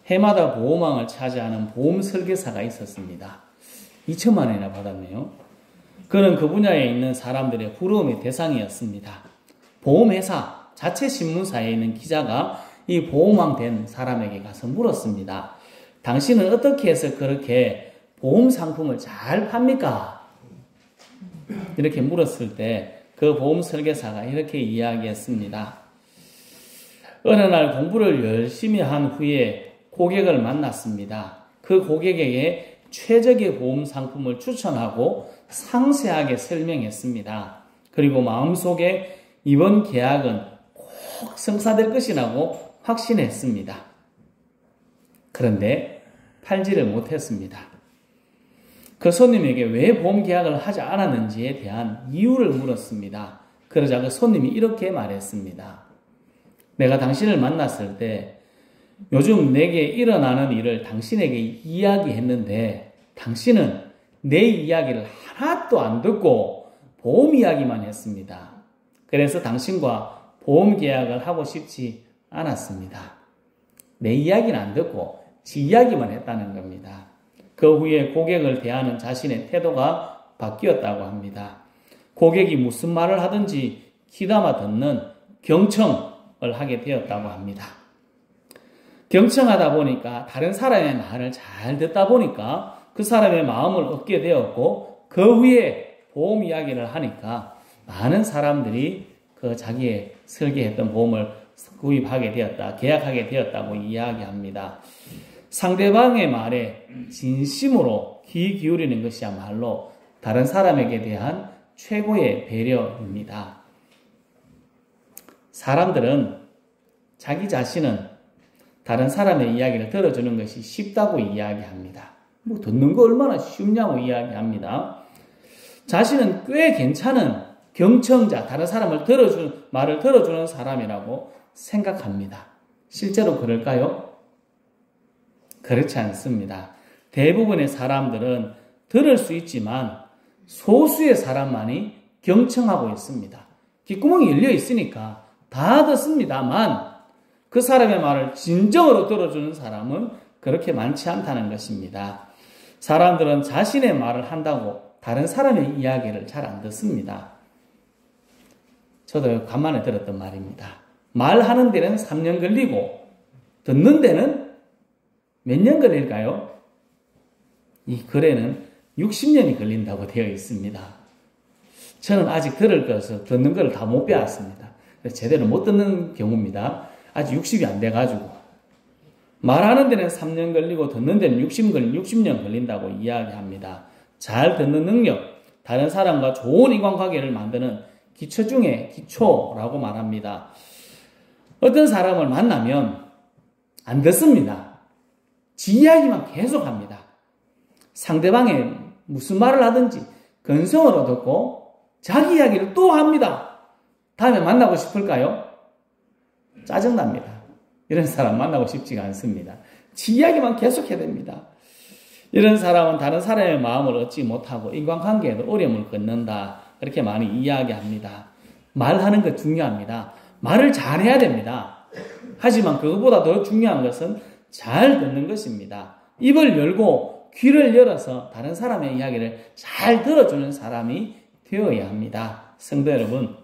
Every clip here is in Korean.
해마다 보험왕을 차지하는 보험 설계사가 있었습니다. 2천만 원이나 받았네요. 그는 그 분야에 있는 사람들의 부러움의 대상이었습니다. 보험회사 자체 신문사에 있는 기자가 이 보험왕 된 사람에게 가서 물었습니다. 당신은 어떻게 해서 그렇게 보험 상품을 잘 팝니까? 이렇게 물었을 때 그 보험 설계사가 이렇게 이야기했습니다. 어느 날 공부를 열심히 한 후에 고객을 만났습니다. 그 고객에게 최적의 보험 상품을 추천하고 상세하게 설명했습니다. 그리고 마음속에 이번 계약은 꼭 성사될 것이라고 확신했습니다. 그런데 팔지를 못했습니다. 그 손님에게 왜 보험 계약을 하지 않았는지에 대한 이유를 물었습니다. 그러자 그 손님이 이렇게 말했습니다. 내가 당신을 만났을 때 요즘 내게 일어나는 일을 당신에게 이야기했는데 당신은 내 이야기를 하나도 안 듣고 보험 이야기만 했습니다. 그래서 당신과 보험 계약을 하고 싶지 않았습니다. 내 이야기는 안 듣고 지 이야기만 했다는 겁니다. 그 후에 고객을 대하는 자신의 태도가 바뀌었다고 합니다. 고객이 무슨 말을 하든지 귀담아 듣는 경청을 하게 되었다고 합니다. 경청하다 보니까 다른 사람의 말을 잘 듣다 보니까 그 사람의 마음을 얻게 되었고 그 후에 보험 이야기를 하니까 많은 사람들이 그 자기의 설계했던 보험을 구입하게 되었다, 계약하게 되었다고 이야기합니다. 상대방의 말에 진심으로 귀 기울이는 것이야말로 다른 사람에게 대한 최고의 배려입니다. 사람들은 자기 자신은 다른 사람의 이야기를 들어주는 것이 쉽다고 이야기합니다. 뭐 듣는 거 얼마나 쉽냐고 이야기합니다. 자신은 꽤 괜찮은 경청자, 다른 사람을 말을 들어주는 사람이라고 생각합니다. 실제로 그럴까요? 그렇지 않습니다. 대부분의 사람들은 들을 수 있지만 소수의 사람만이 경청하고 있습니다. 귓구멍이 열려 있으니까 다 듣습니다만 그 사람의 말을 진정으로 들어주는 사람은 그렇게 많지 않다는 것입니다. 사람들은 자신의 말을 한다고 다른 사람의 이야기를 잘 안 듣습니다. 저도 간만에 들었던 말입니다. 말하는 데는 3년 걸리고 듣는 데는 몇 년 걸릴까요? 이 글에는 60년이 걸린다고 되어 있습니다. 저는 아직 들을 것을 듣는 걸 다 못 배웠습니다. 제대로 못 듣는 경우입니다. 아직 60이 안 돼가지고. 말하는 데는 3년 걸리고 듣는 데는 60년 걸린다고 이야기합니다. 잘 듣는 능력, 다른 사람과 좋은 인간관계를 만드는 기초 중에 기초라고 말합니다. 어떤 사람을 만나면 안 듣습니다. 지 이야기만 계속합니다. 상대방이 무슨 말을 하든지 근성으로 듣고 자기 이야기를 또 합니다. 다음에 만나고 싶을까요? 짜증납니다. 이런 사람 만나고 싶지가 않습니다. 지 이야기만 계속해야 됩니다. 이런 사람은 다른 사람의 마음을 얻지 못하고 인간관계에도 어려움을 겪는다. 그렇게 많이 이야기합니다. 말하는 것 중요합니다. 말을 잘해야 됩니다. 하지만 그것보다 더 중요한 것은 잘 듣는 것입니다. 입을 열고 귀를 열어서 다른 사람의 이야기를 잘 들어주는 사람이 되어야 합니다. 성도 여러분,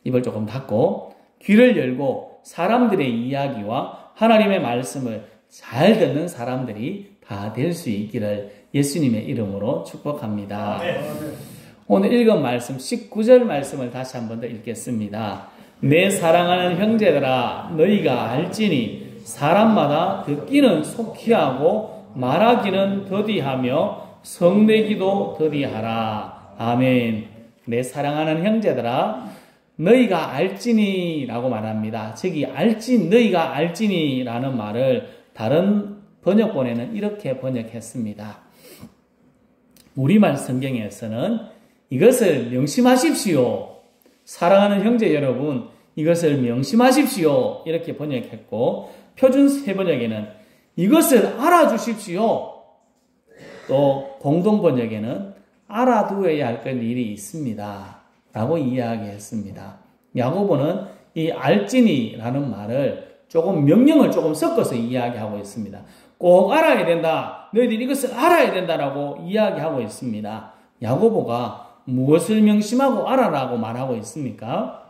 입을 조금 닫고 귀를 열고 사람들의 이야기와 하나님의 말씀을 잘 듣는 사람들이 다 될 수 있기를 예수님의 이름으로 축복합니다. 오늘 읽은 말씀 19절 말씀을 다시 한 번 더 읽겠습니다. 내 사랑하는 형제들아 너희가 알지니 사람마다 듣기는 속히 하고 말하기는 더디하며 성내기도 더디하라. 아멘. 내 사랑하는 형제들아 너희가 알지니 라고 말합니다. 저기 너희가 알지니 라는 말을 다른 번역본에는 이렇게 번역했습니다. 우리말 성경에서는 이것을 명심하십시오. 사랑하는 형제 여러분 이것을 명심하십시오. 이렇게 번역했고 표준 세번역에는 이것을 알아주십시오. 또 공동 번역에는 알아두어야 할 일이 있습니다. 라고 이야기했습니다. 야고보는 이 알지니라는 말을 조금 명령을 조금 섞어서 이야기하고 있습니다. 꼭 알아야 된다. 너희들이 이것을 알아야 된다라고 이야기하고 있습니다. 야고보가 무엇을 명심하고 알아라고 말하고 있습니까?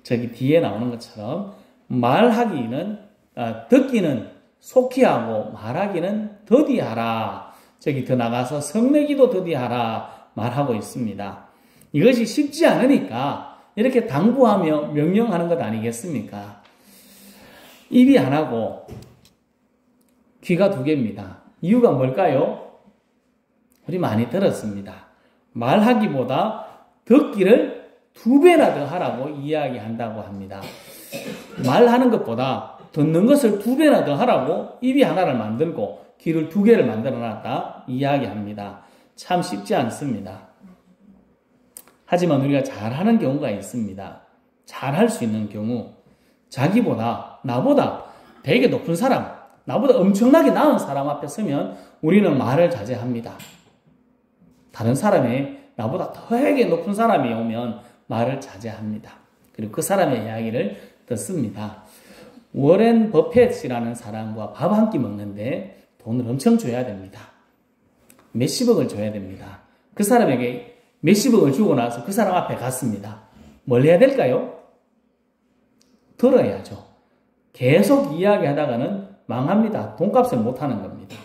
저기 뒤에 나오는 것처럼 듣기는 속히 하고 말하기는 더디하라. 저기 더 나가서 성내기도 더디하라 말하고 있습니다. 이것이 쉽지 않으니까 이렇게 당부하며 명령하는 것 아니겠습니까? 입이 하나고 귀가 두 개입니다. 이유가 뭘까요? 우리 많이 들었습니다. 말하기보다 듣기를 2배나 더 하라고 이야기한다고 합니다. 말하는 것보다 듣는 것을 2배나 더 하라고 입이 하나를 만들고 귀를 2개를 만들어 놨다 이야기합니다. 참 쉽지 않습니다. 하지만 우리가 잘하는 경우가 있습니다. 잘할 수 있는 경우, 자기보다 나보다 되게 높은 사람, 나보다 엄청나게 나은 사람 앞에 서면 우리는 말을 자제합니다. 다른 사람이 나보다 되게 높은 사람이 오면 말을 자제합니다. 그리고 그 사람의 이야기를 듣습니다. 워렌 버핏이라는 사람과 밥 한 끼 먹는데 돈을 엄청 줘야 됩니다. 몇십억을 줘야 됩니다. 그 사람에게 몇십억을 주고 나서 그 사람 앞에 갔습니다. 뭘 해야 될까요? 들어야죠. 계속 이야기하다가는 망합니다. 돈값을 못하는 겁니다.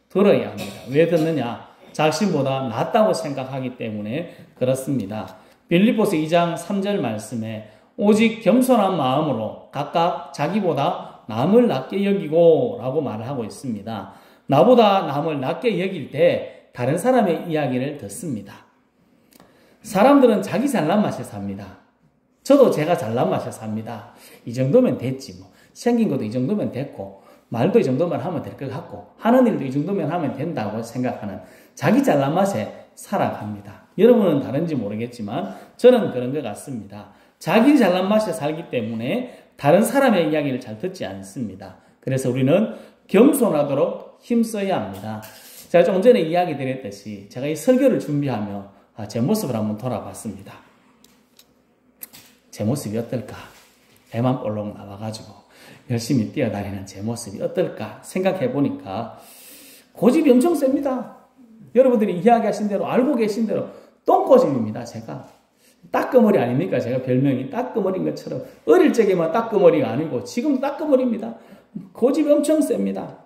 들어야 합니다. 왜 듣느냐? 자신보다 낫다고 생각하기 때문에 그렇습니다. 빌립보서 2장 3절 말씀에 오직 겸손한 마음으로 각각 자기보다 남을 낮게 여기고 라고 말을 하고 있습니다. 나보다 남을 낮게 여길 때 다른 사람의 이야기를 듣습니다. 사람들은 자기 잘난 맛에 삽니다. 저도 제가 잘난 맛에 삽니다. 이 정도면 됐지 뭐. 생긴 것도 이 정도면 됐고 말도 이 정도면 하면 될 것 같고 하는 일도 이 정도면 하면 된다고 생각하는 자기 잘난 맛에 살아갑니다. 여러분은 다른지 모르겠지만 저는 그런 것 같습니다. 자기 잘난 맛에 살기 때문에 다른 사람의 이야기를 잘 듣지 않습니다. 그래서 우리는 겸손하도록 힘써야 합니다. 제가 조금 전에 이야기 드렸듯이 제가 이 설교를 준비하며 제 모습을 한번 돌아봤습니다. 제 모습이 어떨까? 배만 볼록 나와가지고 열심히 뛰어다니는 제 모습이 어떨까 생각해 보니까 고집이 엄청 셉니다. 여러분들이 이야기하신 대로 알고 계신 대로 똥고집입니다. 제가 따끔머리 아닙니까? 제가 별명이 따끔머리인 것처럼 어릴 적에만 따끔머리가 아니고 지금도 따끔머리입니다. 고집이 엄청 셉니다.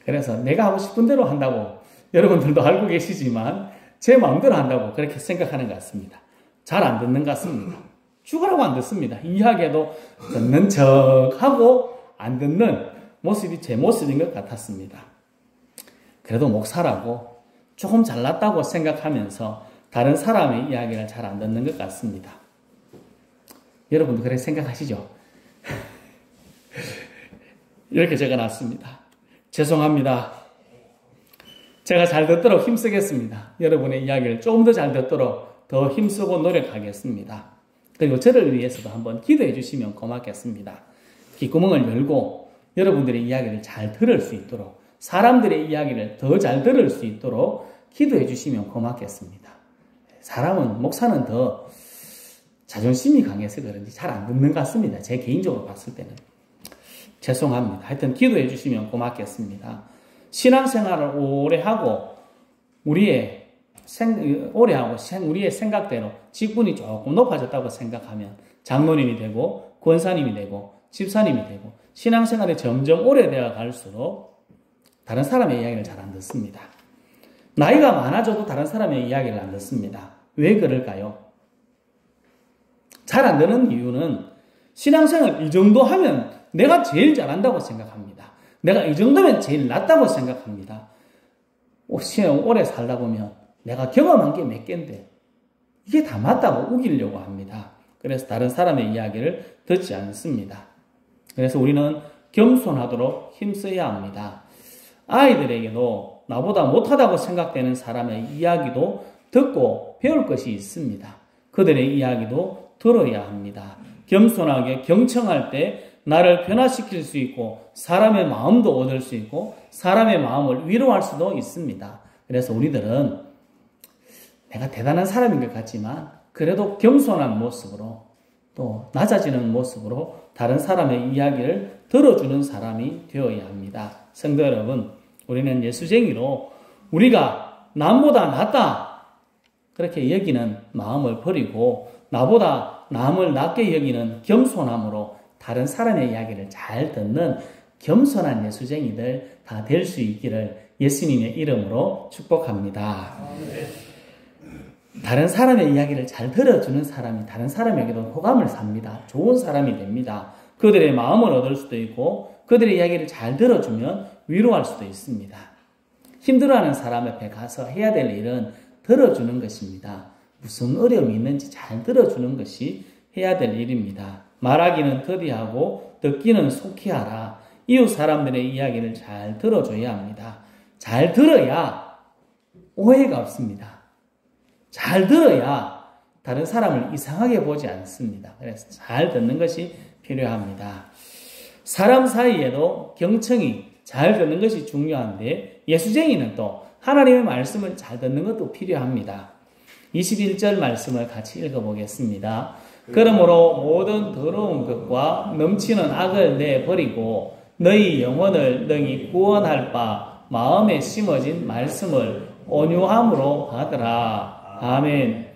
그래서 내가 하고 싶은 대로 한다고 여러분들도 알고 계시지만 제 마음대로 한다고 그렇게 생각하는 것 같습니다. 잘 안 듣는 것 같습니다. 죽으라고 안 듣습니다. 이야기해도 듣는 척하고 안 듣는 모습이 제 모습인 것 같았습니다. 그래도 목사라고 조금 잘났다고 생각하면서 다른 사람의 이야기를 잘 안 듣는 것 같습니다. 여러분도 그렇게 생각하시죠? 이렇게 적어놨습니다. 죄송합니다. 제가 잘 듣도록 힘쓰겠습니다. 여러분의 이야기를 조금 더 잘 듣도록 더 힘쓰고 노력하겠습니다. 그리고 저를 위해서도 한번 기도해 주시면 고맙겠습니다. 귓구멍을 열고 여러분들의 이야기를 잘 들을 수 있도록 사람들의 이야기를 더 잘 들을 수 있도록 기도해 주시면 고맙겠습니다. 사람은 목사는 더 자존심이 강해서 그런지 잘 안 듣는 것 같습니다. 제 개인적으로 봤을 때는. 죄송합니다. 하여튼 기도해 주시면 고맙겠습니다. 신앙생활을 오래 하고 우리의 생각대로 직분이 조금 높아졌다고 생각하면 장로님이 되고 권사님이 되고 집사님이 되고 신앙생활이 점점 오래되어 갈수록 다른 사람의 이야기를 잘 안 듣습니다. 나이가 많아져도 다른 사람의 이야기를 안 듣습니다. 왜 그럴까요? 잘 안 듣는 이유는 신앙생활 이 정도 하면 내가 제일 잘한다고 생각합니다. 내가 이 정도면 제일 낫다고 생각합니다. 오래 살다 보면 내가 경험한 게 몇 개인데 이게 다 맞다고 우기려고 합니다. 그래서 다른 사람의 이야기를 듣지 않습니다. 그래서 우리는 겸손하도록 힘써야 합니다. 아이들에게도 나보다 못하다고 생각되는 사람의 이야기도 듣고 배울 것이 있습니다. 그들의 이야기도 들어야 합니다. 겸손하게 경청할 때 나를 변화시킬 수 있고 사람의 마음도 얻을 수 있고 사람의 마음을 위로할 수도 있습니다. 그래서 우리들은 내가 대단한 사람인 것 같지만 그래도 겸손한 모습으로 또 낮아지는 모습으로 다른 사람의 이야기를 들어주는 사람이 되어야 합니다. 성도 여러분, 우리는 예수쟁이로 우리가 남보다 낫다 그렇게 여기는 마음을 버리고 나보다 남을 낮게 여기는 겸손함으로 다른 사람의 이야기를 잘 듣는 겸손한 예수쟁이들 다 될 수 있기를 예수님의 이름으로 축복합니다. 다른 사람의 이야기를 잘 들어주는 사람이 다른 사람에게도 호감을 삽니다. 좋은 사람이 됩니다. 그들의 마음을 얻을 수도 있고 그들의 이야기를 잘 들어주면 위로할 수도 있습니다. 힘들어하는 사람 앞에 가서 해야 될 일은 들어주는 것입니다. 무슨 어려움이 있는지 잘 들어주는 것이 해야 될 일입니다. 말하기는 더디하고 듣기는 속히 하라. 이웃 사람들의 이야기를 잘 들어줘야 합니다. 잘 들어야 오해가 없습니다. 잘 들어야 다른 사람을 이상하게 보지 않습니다. 그래서 잘 듣는 것이 필요합니다. 사람 사이에도 경청이 잘 듣는 것이 중요한데 예수쟁이는 또 하나님의 말씀을 잘 듣는 것도 필요합니다. 21절 말씀을 같이 읽어보겠습니다. 그러므로 모든 더러운 것과 넘치는 악을 내버리고 너희 영혼을 능히 구원할 바 마음에 심어진 말씀을 온유함으로 받으라. 아멘.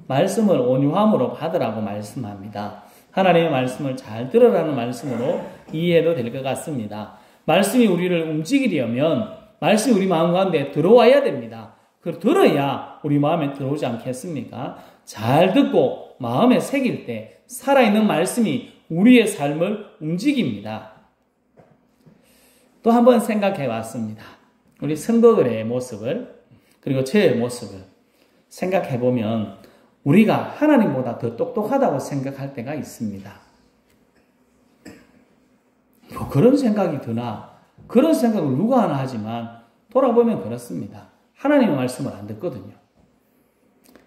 말씀을 온유함으로 받으라고 말씀합니다. 하나님의 말씀을 잘 들으라는 말씀으로 이해해도 될 것 같습니다. 말씀이 우리를 움직이려면 말씀이 우리 마음 가운데 들어와야 됩니다. 그걸 들어야 우리 마음에 들어오지 않겠습니까? 잘 듣고 마음에 새길 때 살아있는 말씀이 우리의 삶을 움직입니다. 또 한번 생각해 봤습니다. 우리 성도들의 모습을 그리고 저의 모습을 생각해 보면 우리가 하나님보다 더 똑똑하다고 생각할 때가 있습니다. 뭐 그런 생각이 드나 그런 생각을 누가 하나 하지만 돌아보면 그렇습니다. 하나님의 말씀을 안 듣거든요.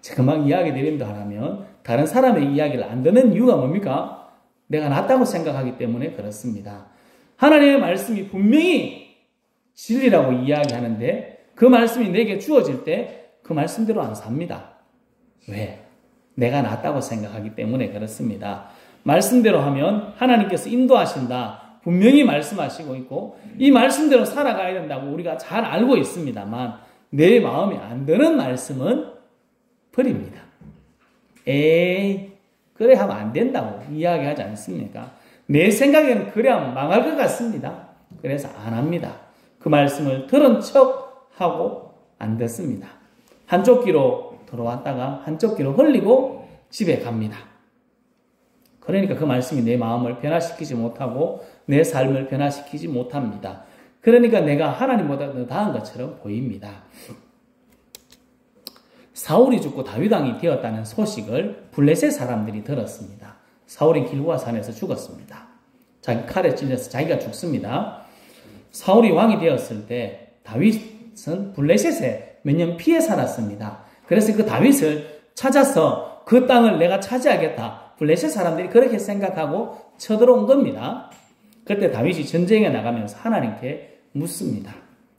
제가 금방 이야기 드림도 하라면 다른 사람의 이야기를 안 듣는 이유가 뭡니까? 내가 낫다고 생각하기 때문에 그렇습니다. 하나님의 말씀이 분명히 진리라고 이야기하는데 그 말씀이 내게 주어질 때 그 말씀대로 안 삽니다. 왜? 내가 낫다고 생각하기 때문에 그렇습니다. 말씀대로 하면 하나님께서 인도하신다. 분명히 말씀하시고 있고 이 말씀대로 살아가야 된다고 우리가 잘 알고 있습니다만 내 마음에 안 드는 말씀은 버립니다. 에이 그래 하면 안 된다고 이야기하지 않습니까? 내 생각에는 그래 하면 망할 것 같습니다. 그래서 안 합니다. 그 말씀을 들은 척하고 안 듣습니다. 한쪽 귀로 들어왔다가 한쪽 귀로 흘리고 집에 갑니다. 그러니까 그 말씀이 내 마음을 변화시키지 못하고 내 삶을 변화시키지 못합니다. 그러니까 내가 하나님보다 더 나은 것처럼 보입니다. 사울이 죽고 다윗 왕이 되었다는 소식을 블레셋 사람들이 들었습니다. 사울이 길보아 산에서 죽었습니다. 자기 칼에 찔려서 자기가 죽습니다. 사울이 왕이 되었을 때 다윗은 블레셋에 몇 년 피해 살았습니다. 그래서 그 다윗을 찾아서 그 땅을 내가 차지하겠다. 블레셋 사람들이 그렇게 생각하고 쳐들어온 겁니다. 그때 다윗이 전쟁에 나가면서 하나님께 묻습니다.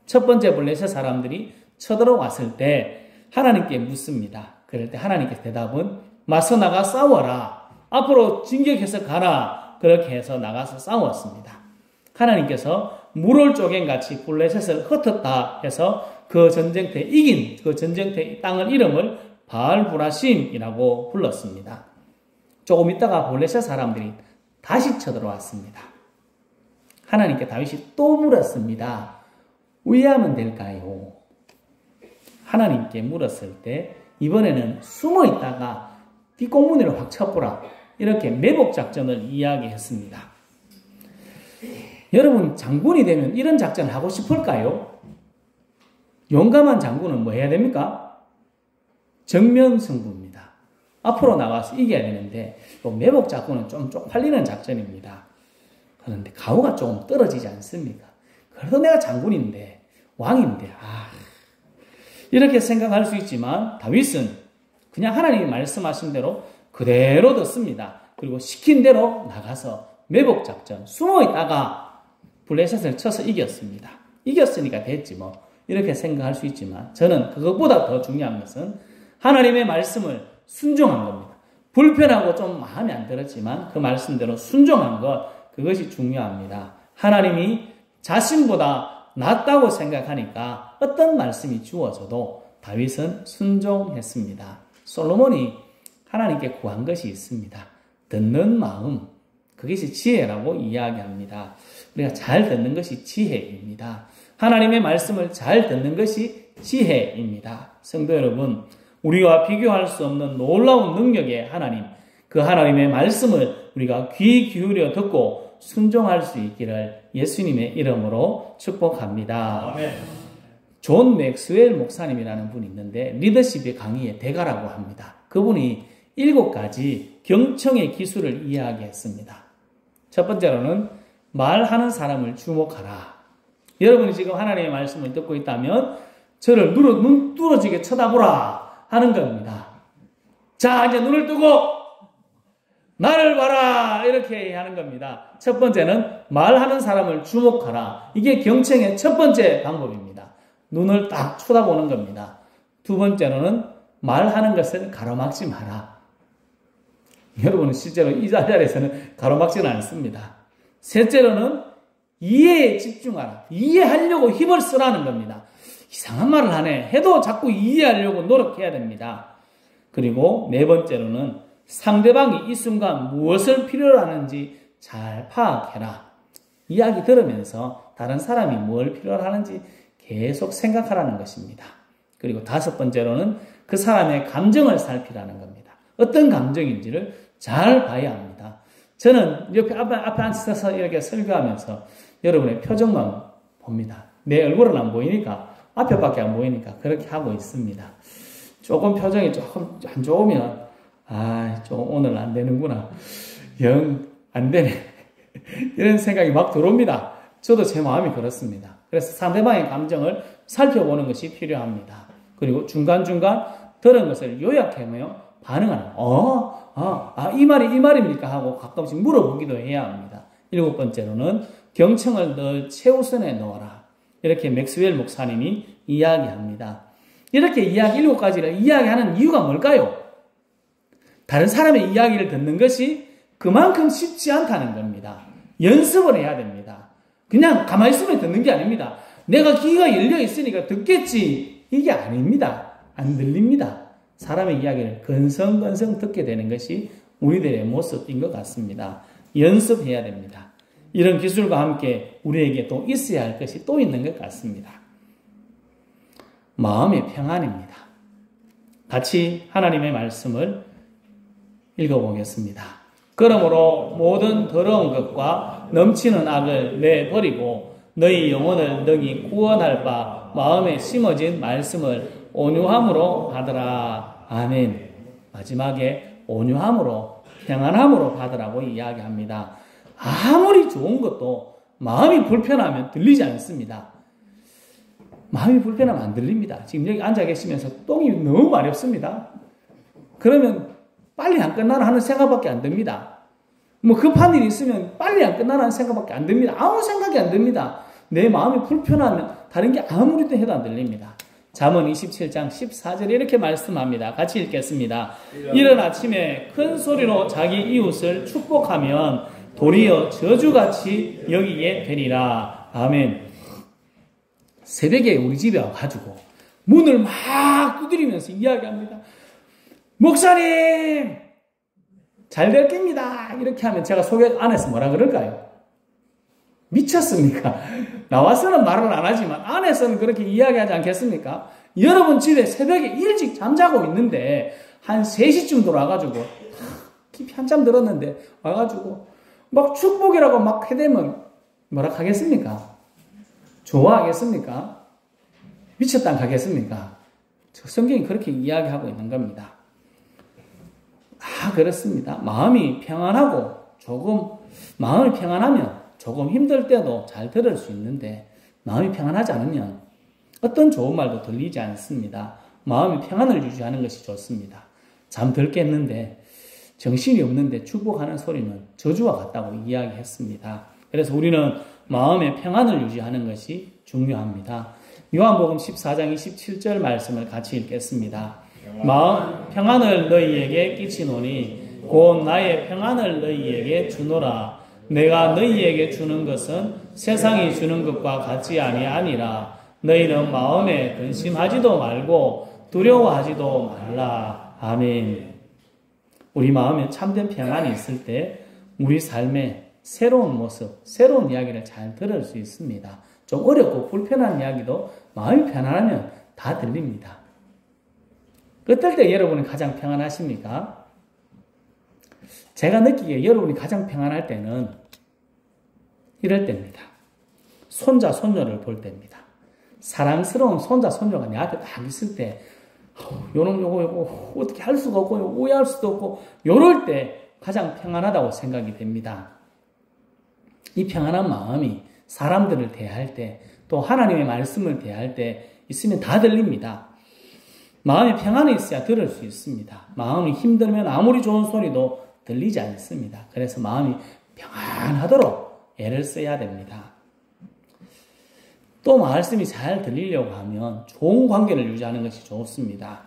첫 번째 블레셋 사람들이 쳐들어왔을 때 하나님께 묻습니다. 그럴 때 하나님께서 대답은 맞서 나가 싸워라. 앞으로 진격해서 가라. 그렇게 해서 나가서 싸웠습니다. 하나님께서 물을 쪼갠같이 블레셋을 흩었다 해서 그 전쟁터에 이긴 그 전쟁터의 땅을 이름을 바알브라심이라고 불렀습니다. 조금 있다가 블레셋 사람들이 다시 쳐들어왔습니다. 하나님께 다윗이 또 물었습니다. 왜 하면 될까요? 하나님께 물었을 때 이번에는 숨어 있다가 뒷공문으로 확 쳐보라. 이렇게 매복 작전을 이야기했습니다. 여러분 장군이 되면 이런 작전을 하고 싶을까요? 용감한 장군은 뭐 해야 됩니까? 정면 승부입니다. 앞으로 나가서 이겨야 되는데 매복 작전은 좀 쪽팔리는 작전입니다. 그런데 가오가 조금 떨어지지 않습니까? 그래도 내가 장군인데 왕인데 이렇게 생각할 수 있지만 다윗은 그냥 하나님이 말씀하신 대로 그대로 듣습니다. 그리고 시킨 대로 나가서 매복 작전 숨어 있다가 블레셋을 쳐서 이겼습니다. 이겼으니까 됐지 뭐 이렇게 생각할 수 있지만 저는 그것보다 더 중요한 것은 하나님의 말씀을 순종한 겁니다. 불편하고 좀 마음에 안 들었지만 그 말씀대로 순종한 것, 그것이 중요합니다. 하나님이 자신보다 낫다고 생각하니까 어떤 말씀이 주어져도 다윗은 순종했습니다. 솔로몬이 하나님께 구한 것이 있습니다. 듣는 마음, 그것이 지혜라고 이야기합니다. 우리가 잘 듣는 것이 지혜입니다. 하나님의 말씀을 잘 듣는 것이 지혜입니다. 성도 여러분, 우리와 비교할 수 없는 놀라운 능력의 하나님, 그 하나님의 말씀을 우리가 귀 기울여 듣고 순종할 수 있기를 예수님의 이름으로 축복합니다. 아멘. 존 맥스웰 목사님이라는 분이 있는데 리더십의 강의의 대가라고 합니다. 그분이 7가지 경청의 기술을 이야기했습니다. 첫 번째로는 말하는 사람을 주목하라. 여러분이 지금 하나님의 말씀을 듣고 있다면 저를 눈 뚫어지게 쳐다보라 하는 겁니다. 자, 이제 눈을 뜨고 나를 봐라 이렇게 하는 겁니다. 첫 번째는 말하는 사람을 주목하라. 이게 경청의 첫 번째 방법입니다. 눈을 딱 쳐다보는 겁니다. 두 번째로는 말하는 것을 가로막지 마라. 여러분은 실제로 이 자리에서는 가로막지는 않습니다. 셋째로는 이해에 집중하라. 이해하려고 힘을 쓰라는 겁니다. 이상한 말을 하네 해도 자꾸 이해하려고 노력해야 됩니다. 그리고 네 번째로는 상대방이 이 순간 무엇을 필요로 하는지 잘 파악해라. 이야기 들으면서 다른 사람이 뭘 필요로 하는지 계속 생각하라는 것입니다. 그리고 다섯 번째로는 그 사람의 감정을 살피라는 겁니다. 어떤 감정인지를 잘 봐야 합니다. 저는 옆에 앞에 앉아서 이렇게 설교하면서 여러분의 표정만 봅니다. 내 얼굴은 안 보이니까, 앞에밖에 안 보이니까 그렇게 하고 있습니다. 조금 표정이 조금 안 좋으면 좀 오늘 안 되는구나. 영 안 되네. 이런 생각이 막 들어옵니다. 저도 제 마음이 그렇습니다. 그래서 상대방의 감정을 살펴보는 것이 필요합니다. 그리고 중간중간 들은 것을 요약하며 반응하는, 이 말입니까? 하고 가끔씩 물어보기도 해야 합니다. 7번째로는 경청을 늘 최우선에 넣어라. 이렇게 맥스웰 목사님이 이야기합니다. 이렇게 7가지를 이야기하는 이유가 뭘까요? 다른 사람의 이야기를 듣는 것이 그만큼 쉽지 않다는 겁니다. 연습을 해야 됩니다. 그냥 가만히 있으면 듣는 게 아닙니다. 내가 귀가 열려 있으니까 듣겠지. 이게 아닙니다. 안 들립니다. 사람의 이야기를 건성건성 듣게 되는 것이 우리들의 모습인 것 같습니다. 연습해야 됩니다. 이런 기술과 함께 우리에게 또 있어야 할 것이 또 있는 것 같습니다. 마음의 평안입니다. 같이 하나님의 말씀을 읽어보겠습니다. 그러므로 모든 더러운 것과 넘치는 악을 내버리고 너희 영혼을 능히 구원할 바 마음에 심어진 말씀을 온유함으로 받으라. 아멘. 마지막에 온유함으로, 평안함으로 받으라고 이야기합니다. 아무리 좋은 것도 마음이 불편하면 들리지 않습니다. 마음이 불편하면 안 들립니다. 지금 여기 앉아 계시면서 똥이 너무 마렵습니다. 그러면 빨리 안 끝나나 하는 생각밖에 안 듭니다. 뭐 급한 일이 있으면 빨리 안 끝나나 하는 생각밖에 안 듭니다. 아무 생각이 안 듭니다. 내 마음이 불편하면 다른 게 아무리 해도 안 들립니다. 잠언 27장 14절에 이렇게 말씀합니다. 같이 읽겠습니다. 이른 아침에 큰 소리로 자기 이웃을 축복하면 도리어 저주같이 여기게 되리라. 아멘. 새벽에 우리 집에 와가지고 문을 막 두드리면서 이야기합니다. 목사님! 잘 될 겁니다. 이렇게 하면 제가 속에 안에서 뭐라 그럴까요? 미쳤습니까? 나와서는 말을 안 하지만 안에서는 그렇게 이야기하지 않겠습니까? 여러분 집에 새벽에 일찍 잠자고 있는데 한 3시쯤 돌아와가지고 깊이 한참 들었는데 와가지고 막 축복이라고 막 해대면 뭐라 하겠습니까? 좋아하겠습니까? 미쳤다 하겠습니까? 성경이 그렇게 이야기하고 있는 겁니다. 그렇습니다. 마음이 평안하고 마음이 평안하면 조금 힘들 때도 잘 들을 수 있는데 마음이 평안하지 않으면 어떤 좋은 말도 들리지 않습니다. 마음이 평안을 유지하는 것이 좋습니다. 잠들 깼는데 정신이 없는데 축복하는 소리는 저주와 같다고 이야기했습니다. 그래서 우리는 마음의 평안을 유지하는 것이 중요합니다. 요한복음 14장 27절 말씀을 같이 읽겠습니다. 마음 평안을 너희에게 끼치노니 곧 나의 평안을 너희에게 주노라. 내가 너희에게 주는 것은 세상이 주는 것과 같지 아니하니라. 너희는 마음에 근심하지도 말고 두려워하지도 말라. 아멘. 우리 마음에 참된 평안이 있을 때 우리 삶에 새로운 모습, 새로운 이야기를 잘 들을 수 있습니다. 좀 어렵고 불편한 이야기도 마음이 편안하면 다 들립니다. 어떨 때 여러분이 가장 평안하십니까? 제가 느끼기에 여러분이 가장 평안할 때는 이럴 때입니다. 손자, 손녀를 볼 때입니다. 사랑스러운 손자, 손녀가 내 앞에 딱 있을 때 요거 어떻게 할 수가 없고 오해할 수도 없고 요럴 때 가장 평안하다고 생각이 됩니다. 이 평안한 마음이 사람들을 대할 때 또 하나님의 말씀을 대할 때 있으면 다 들립니다. 마음에 평안이 있어야 들을 수 있습니다. 마음이 힘들면 아무리 좋은 소리도 들리지 않습니다. 그래서 마음이 평안하도록 애를 써야 됩니다. 또 말씀이 잘 들리려고 하면 좋은 관계를 유지하는 것이 좋습니다.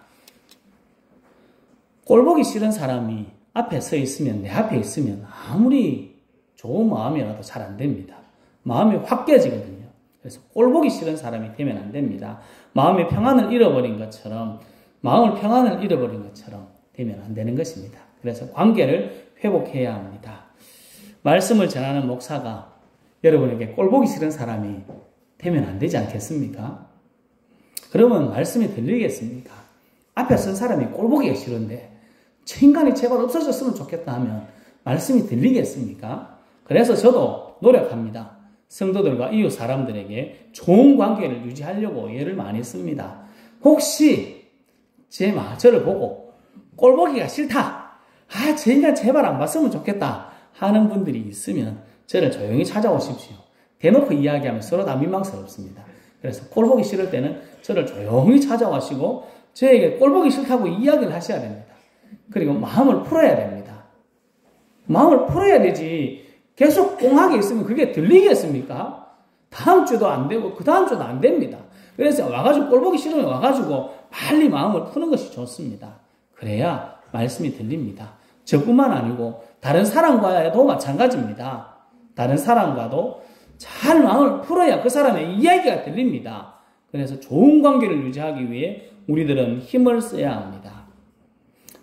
꼴보기 싫은 사람이 앞에 서 있으면, 내 앞에 있으면 아무리 좋은 마음이라도 잘 안 됩니다. 마음이 확 깨지거든요. 그래서 꼴보기 싫은 사람이 되면 안 됩니다. 마음의 평안을 잃어버린 것처럼, 마음을 평안을 잃어버린 것처럼 되면 안 되는 것입니다. 그래서 관계를 회복해야 합니다. 말씀을 전하는 목사가 여러분에게 꼴보기 싫은 사람이 되면 안 되지 않겠습니까? 그러면 말씀이 들리겠습니까? 앞에 선 사람이 꼴보기가 싫은데 저 인간이 제발 없어졌으면 좋겠다 하면 말씀이 들리겠습니까? 그래서 저도 노력합니다. 성도들과 이웃 사람들에게 좋은 관계를 유지하려고 애를 많이 씁니다. 혹시 저를 보고 꼴보기가 싫다, 저 인간 제발 안 봤으면 좋겠다 하는 분들이 있으면 저를 조용히 찾아오십시오. 대놓고 이야기하면 서로 다 민망스럽습니다. 그래서 꼴보기 싫을 때는 저를 조용히 찾아와시고 저에게 꼴보기 싫다고 이야기를 하셔야 됩니다. 그리고 마음을 풀어야 됩니다. 마음을 풀어야 되지 계속 꽁하게 있으면 그게 들리겠습니까? 다음 주도 안 되고 그 다음 주도 안 됩니다. 그래서 와가지고 꼴보기 싫으면 와가지고 빨리 마음을 푸는 것이 좋습니다. 그래야 말씀이 들립니다. 저뿐만 아니고 다른 사람과도 마찬가지입니다. 다른 사람과도 잘 마음을 풀어야 그 사람의 이야기가 들립니다. 그래서 좋은 관계를 유지하기 위해 우리들은 힘을 써야 합니다.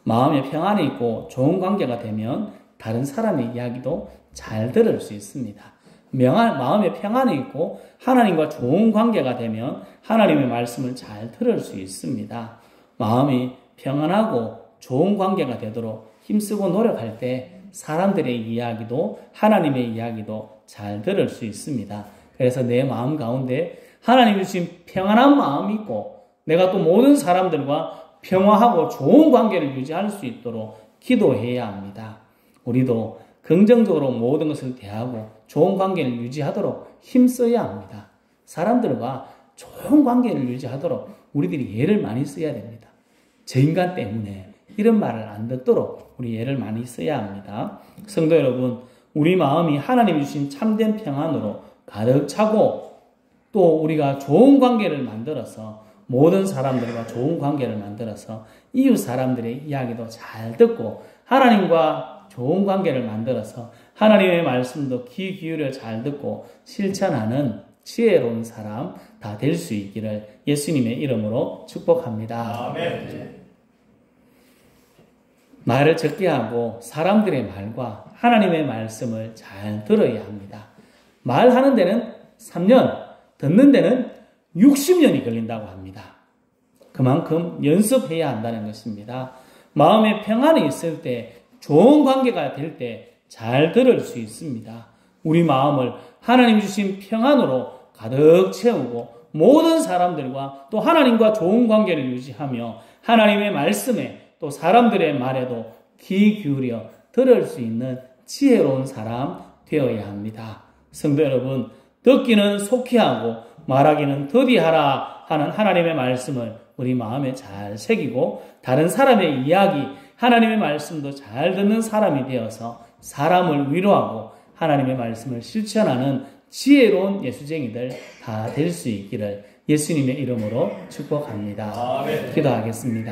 마음에 평안이 있고 좋은 관계가 되면 다른 사람의 이야기도 잘 들을 수 있습니다. 마음에 평안이 있고 하나님과 좋은 관계가 되면 하나님의 말씀을 잘 들을 수 있습니다. 마음이 평안하고 좋은 관계가 되도록 힘쓰고 노력할 때 사람들의 이야기도 하나님의 이야기도 잘 들을 수 있습니다. 그래서 내 마음 가운데 하나님이 주신 평안한 마음이 있고 내가 또 모든 사람들과 평화하고 좋은 관계를 유지할 수 있도록 기도해야 합니다. 우리도 긍정적으로 모든 것을 대하고 좋은 관계를 유지하도록 힘써야 합니다. 사람들과 좋은 관계를 유지하도록 우리들이 애를 많이 써야 됩니다. 저 인간 때문에 이런 말을 안 듣도록 우리 애를 많이 써야 합니다. 성도 여러분, 우리 마음이 하나님이 주신 참된 평안으로 가득 차고 또 우리가 좋은 관계를 만들어서 모든 사람들과 좋은 관계를 만들어서 이웃 사람들의 이야기도 잘 듣고 하나님과 좋은 관계를 만들어서 하나님의 말씀도 귀 기울여 잘 듣고 실천하는 지혜로운 사람 다 될 수 있기를 예수님의 이름으로 축복합니다. 아멘. 말을 적게 하고 사람들의 말과 하나님의 말씀을 잘 들어야 합니다. 말하는 데는 3년, 듣는 데는 60년이 걸린다고 합니다. 그만큼 연습해야 한다는 것입니다. 마음에 평안이 있을 때 좋은 관계가 될 때 잘 들을 수 있습니다. 우리 마음을 하나님 주신 평안으로 가득 채우고 모든 사람들과 또 하나님과 좋은 관계를 유지하며 하나님의 말씀에 또 사람들의 말에도 귀 기울여 들을 수 있는 지혜로운 사람 되어야 합니다. 성도 여러분, 듣기는 속히 하고 말하기는 더디하라 하는 하나님의 말씀을 우리 마음에 잘 새기고 다른 사람의 이야기, 하나님의 말씀도 잘 듣는 사람이 되어서 사람을 위로하고 하나님의 말씀을 실천하는 지혜로운 예수쟁이들 다 될 수 있기를 예수님의 이름으로 축복합니다. 아멘. 기도하겠습니다.